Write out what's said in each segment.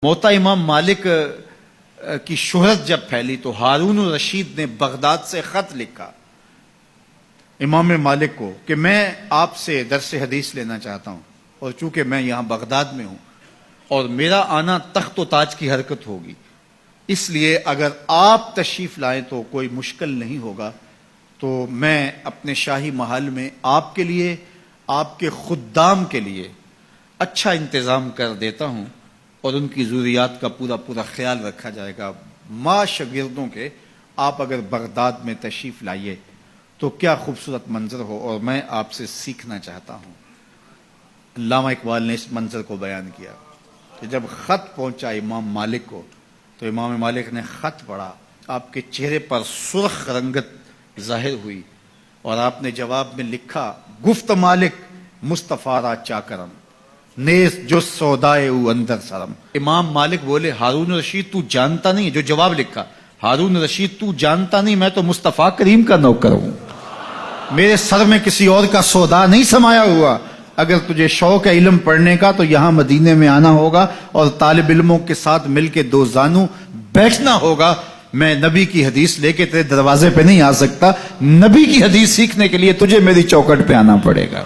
موتا امام مالک کی شہرت جب پھیلی تو ہارون الرشید نے بغداد سے خط لکھا امام مالک کو کہ میں آپ سے درس حدیث لینا چاہتا ہوں، اور چونکہ میں یہاں بغداد میں ہوں اور میرا آنا تخت و تاج کی حرکت ہوگی، اس لیے اگر آپ تشریف لائیں تو کوئی مشکل نہیں ہوگا، تو میں اپنے شاہی محل میں آپ کے لیے، آپ کے خدام کے لیے اچھا انتظام کر دیتا ہوں، اور ان کی ضروریات کا پورا خیال رکھا جائے گا۔ ماں شاگردوں کے آپ اگر بغداد میں تشریف لائیے تو کیا خوبصورت منظر ہو، اور میں آپ سے سیکھنا چاہتا ہوں۔ علامہ اقبال نے اس منظر کو بیان کیا کہ جب خط پہنچا امام مالک کو تو امام مالک نے خط پڑھا، آپ کے چہرے پر سرخ رنگت ظاہر ہوئی، اور آپ نے جواب میں لکھا، گفت مالک مصطفیٰ را چاکرم، نیز جو سودائے او اندر سرم۔ امام مالک بولے، ہارون رشید تو جانتا نہیں، جو جواب لکھا، ہارون رشید تو جانتا نہیں میں تو مصطفیٰ کریم کا نوکر ہوں، میرے سر میں کسی اور کا سودا نہیں سمایا ہوا۔ اگر تجھے شوق ہے علم پڑھنے کا تو یہاں مدینے میں آنا ہوگا اور طالب علموں کے ساتھ مل کے دو زانو بیٹھنا ہوگا۔ میں نبی کی حدیث لے کے تیرے دروازے پہ نہیں آ سکتا، نبی کی حدیث سیکھنے کے لیے تجھے میری چوکٹ پہ آنا پڑے گا۔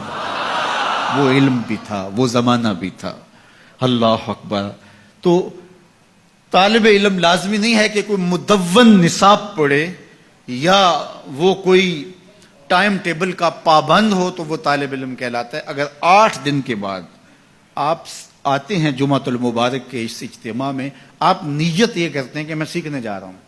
وہ علم بھی تھا، وہ زمانہ بھی تھا۔ اللہ اکبر۔ تو طالب علم لازمی نہیں ہے کہ کوئی مدون نصاب پڑھے یا وہ کوئی ٹائم ٹیبل کا پابند ہو تو وہ طالب علم کہلاتا ہے۔ اگر 8 دن کے بعد آپ آتے ہیں جمعۃ المبارک کے اس اجتماع میں، آپ نیت یہ کرتے ہیں کہ میں سیکھنے جا رہا ہوں،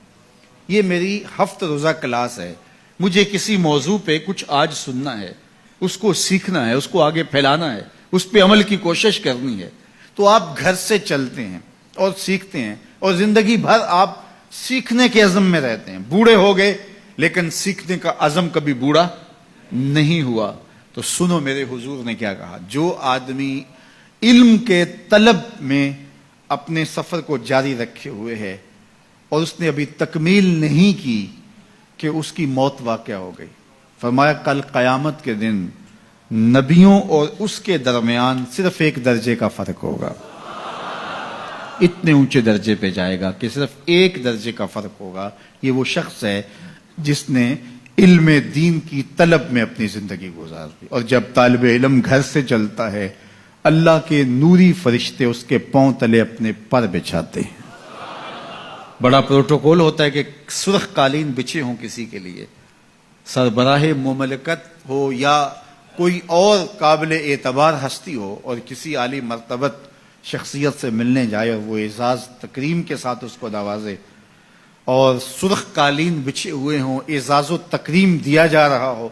یہ میری ہفتہ روزہ کلاس ہے، مجھے کسی موضوع پہ کچھ آج سننا ہے، اس کو سیکھنا ہے، اس کو آگے پھیلانا ہے، اس پہ عمل کی کوشش کرنی ہے، تو آپ گھر سے چلتے ہیں اور سیکھتے ہیں، اور زندگی بھر آپ سیکھنے کے عزم میں رہتے ہیں۔ بوڑھے ہو گئے لیکن سیکھنے کا عزم کبھی بوڑھا نہیں ہوا۔ تو سنو میرے حضور نے کیا کہا، جو آدمی علم کے طلب میں اپنے سفر کو جاری رکھے ہوئے ہے اور اس نے ابھی تکمیل نہیں کی کہ اس کی موت واقع ہو گئی، فرمایا کل قیامت کے دن نبیوں اور اس کے درمیان صرف 1 درجے کا فرق ہوگا، اتنے اونچے درجے پہ جائے گا کہ صرف 1 درجے کا فرق ہوگا۔ یہ وہ شخص ہے جس نے علم دین کی طلب میں اپنی زندگی گزار دی۔ اور جب طالب علم گھر سے چلتا ہے، اللہ کے نوری فرشتے اس کے پاؤں تلے اپنے پر بچھاتے ہیں۔ بڑا پروٹوکول ہوتا ہے کہ سرخ قالین بچھے ہوں کسی کے لیے، سربراہ مملکت ہو یا کوئی اور قابل اعتبار ہستی ہو اور کسی عالی مرتبت شخصیت سے ملنے جائے اور وہ اعزاز تکریم کے ساتھ اس کو نوازے، اور سرخ قالین بچھے ہوئے ہوں، اعزاز و تکریم دیا جا رہا ہو،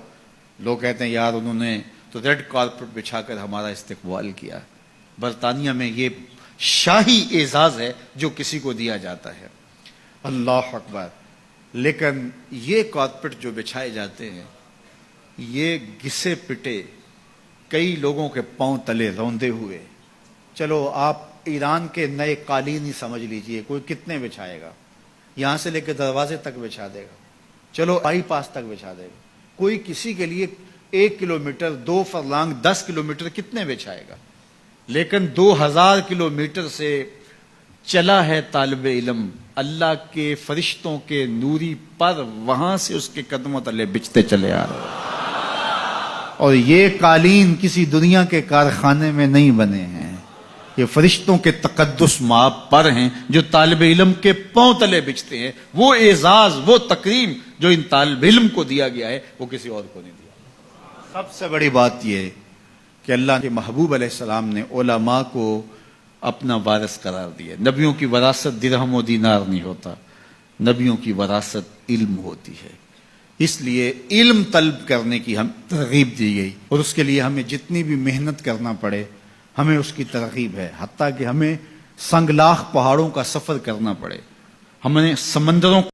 لوگ کہتے ہیں یار انہوں نے تو ریڈ کارپٹ بچھا کر ہمارا استقبال کیا۔ برطانیہ میں یہ شاہی اعزاز ہے جو کسی کو دیا جاتا ہے۔ اللہ اکبر۔ لیکن یہ کارپٹ جو بچھائے جاتے ہیں، یہ گھسے پٹے کئی لوگوں کے پاؤں تلے روندے ہوئے، چلو آپ ایران کے نئے قالین ہی سمجھ لیجئے، کوئی کتنے بچھائے گا، یہاں سے لے کے دروازے تک بچھا دے گا، چلو بائی پاس تک بچھا دے گا، کوئی کسی کے لیے 1 کلومیٹر 2 فرلانگ 10 کلومیٹر کتنے بچھائے گا، لیکن 2000 کلومیٹر سے چلا ہے طالب علم اللہ کے فرشتوں کے نوری پر، وہاں سے اس کے قدموں تلے بچھتے چلے آ رہے ہیں۔ اور یہ قالین کسی دنیا کے کارخانے میں نہیں بنے ہیں، یہ فرشتوں کے تقدس مآب پر ہیں جو طالب علم کے پاؤں تلے بچھتے ہیں۔ وہ اعزاز، وہ تکریم جو ان طالب علم کو دیا گیا ہے وہ کسی اور کو نہیں دیا۔ سب سے بڑی بات یہ ہے کہ اللہ کے محبوب علیہ السلام نے علماء کو اپنا وارث قرار دیا۔ نبیوں کی وراثت درہم و دینار نہیں ہوتا، نبیوں کی وراثت علم ہوتی ہے۔ اس لیے علم طلب کرنے کی ہم ترغیب دی گئی، اور اس کے لیے ہمیں جتنی بھی محنت کرنا پڑے ہمیں اس کی ترغیب ہے، حتیٰ کہ ہمیں سنگلاخ پہاڑوں کا سفر کرنا پڑے، ہمیں سمندروں